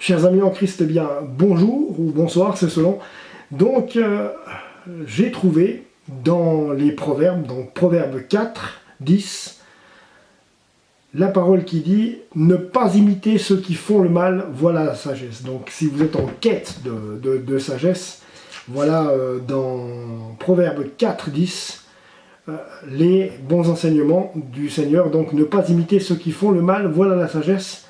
Chers amis en Christ, eh bien, bonjour ou bonsoir, c'est selon. Donc, j'ai trouvé dans les proverbes, donc Proverbe 4, 10, la parole qui dit « Ne pas imiter ceux qui font le mal, voilà la sagesse ». Donc, si vous êtes en quête de sagesse, voilà dans Proverbe 4, 10, les bons enseignements du Seigneur. Donc, ne pas imiter ceux qui font le mal, voilà la sagesse.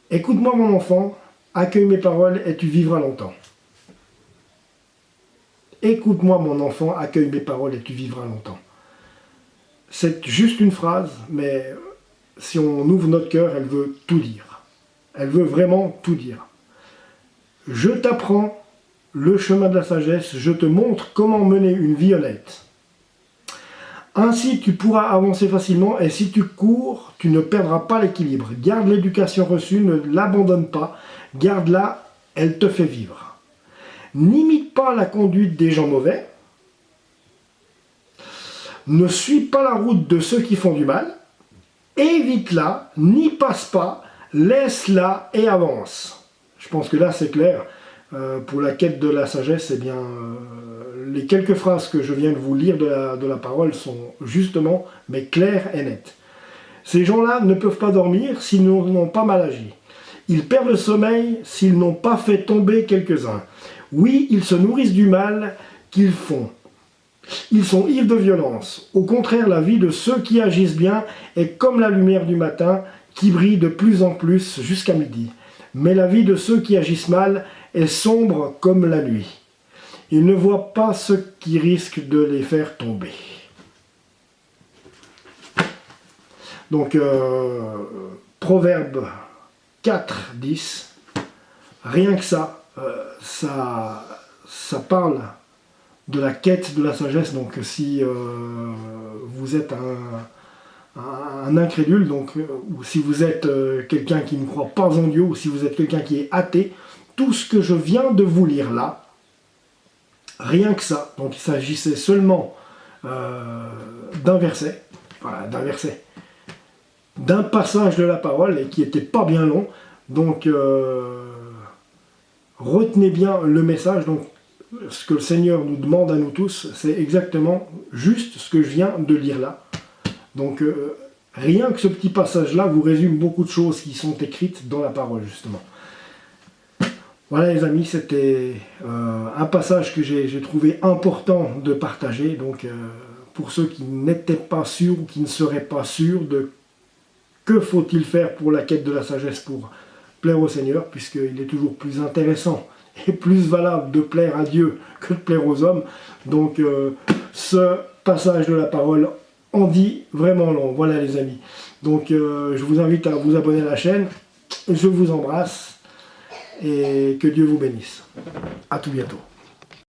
Écoute-moi mon enfant, accueille mes paroles et tu vivras longtemps. Écoute-moi mon enfant, accueille mes paroles et tu vivras longtemps. C'est juste une phrase, mais si on ouvre notre cœur, elle veut tout dire. Elle veut vraiment tout dire. Je t'apprends le chemin de la sagesse, je te montre comment mener une vie honnête. Ainsi, tu pourras avancer facilement et si tu cours, tu ne perdras pas l'équilibre. Garde l'éducation reçue, ne l'abandonne pas. Garde-la, elle te fait vivre. N'imite pas la conduite des gens mauvais. Ne suis pas la route de ceux qui font du mal. Évite-la, n'y passe pas, laisse-la et avance. Je pense que là, c'est clair. Pour la quête de la sagesse, eh bien, les quelques phrases que je viens de vous lire de la parole sont justement, mais claires et nettes. Ces gens-là ne peuvent pas dormir s'ils n'ont pas mal agi. Ils perdent le sommeil s'ils n'ont pas fait tomber quelques-uns. Oui, ils se nourrissent du mal qu'ils font. Ils sont ivres de violence. Au contraire, la vie de ceux qui agissent bien est comme la lumière du matin qui brille de plus en plus jusqu'à midi. Mais la vie de ceux qui agissent mal est sombre comme la nuit. Ils ne voient pas ce qui risque de les faire tomber. Donc, Proverbe 4, 10, rien que ça, ça parle de la quête de la sagesse. Donc, si vous êtes un incrédule, donc, ou si vous êtes quelqu'un qui ne croit pas en Dieu, ou si vous êtes quelqu'un qui est athée, tout ce que je viens de vous lire là, rien que ça, donc il s'agissait seulement d'un verset, voilà, d'un passage de la parole, et qui n'était pas bien long, donc retenez bien le message. Donc ce que le Seigneur nous demande à nous tous, c'est exactement juste ce que je viens de lire là. Donc rien que ce petit passage-là vous résume beaucoup de choses qui sont écrites dans la parole, justement. Voilà les amis, c'était un passage que j'ai trouvé important de partager. Donc pour ceux qui n'étaient pas sûrs ou qui ne seraient pas sûrs de que faut-il faire pour la quête de la sagesse pour plaire au Seigneur, puisqu'il est toujours plus intéressant et plus valable de plaire à Dieu que de plaire aux hommes. Donc ce passage de la parole en dit vraiment long. Voilà les amis. Donc je vous invite à vous abonner à la chaîne. Je vous embrasse. Et que Dieu vous bénisse. À tout bientôt.